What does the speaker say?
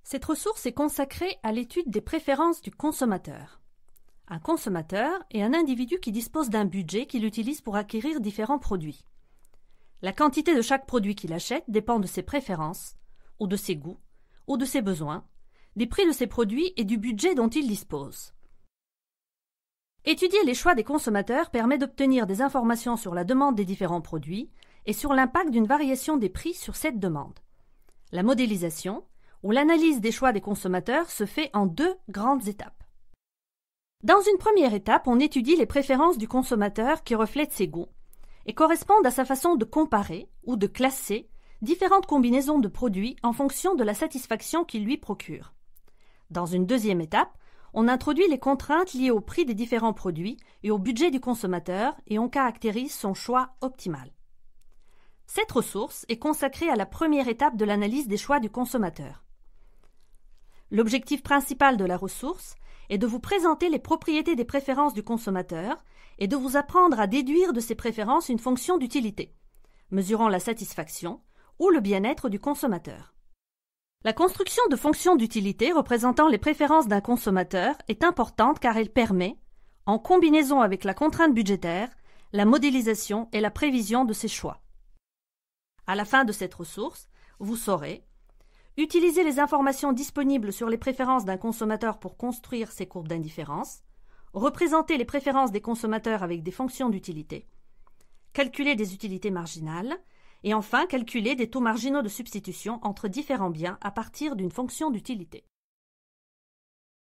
Cette ressource est consacrée à l'étude des préférences du consommateur. Un consommateur est un individu qui dispose d'un budget qu'il utilise pour acquérir différents produits. La quantité de chaque produit qu'il achète dépend de ses préférences, ou de ses goûts, ou de ses besoins, des prix de ses produits et du budget dont il dispose. Étudier les choix des consommateurs permet d'obtenir des informations sur la demande des différents produits et sur l'impact d'une variation des prix sur cette demande. La modélisation, ou l'analyse des choix des consommateurs, se fait en deux grandes étapes. Dans une première étape, on étudie les préférences du consommateur qui reflètent ses goûts et correspondent à sa façon de comparer ou de classer différentes combinaisons de produits en fonction de la satisfaction qu'ils lui procurent. Dans une deuxième étape, on introduit les contraintes liées au prix des différents produits et au budget du consommateur et on caractérise son choix optimal. Cette ressource est consacrée à la première étape de l'analyse des choix du consommateur. L'objectif principal de la ressource est de vous présenter les propriétés des préférences du consommateur et de vous apprendre à déduire de ces préférences une fonction d'utilité, mesurant la satisfaction ou le bien-être du consommateur. La construction de fonctions d'utilité représentant les préférences d'un consommateur est importante car elle permet, en combinaison avec la contrainte budgétaire, la modélisation et la prévision de ses choix. À la fin de cette ressource, vous saurez utiliser les informations disponibles sur les préférences d'un consommateur pour construire ses courbes d'indifférence, représenter les préférences des consommateurs avec des fonctions d'utilité, calculer des utilités marginales, et enfin calculer des taux marginaux de substitution entre différents biens à partir d'une fonction d'utilité.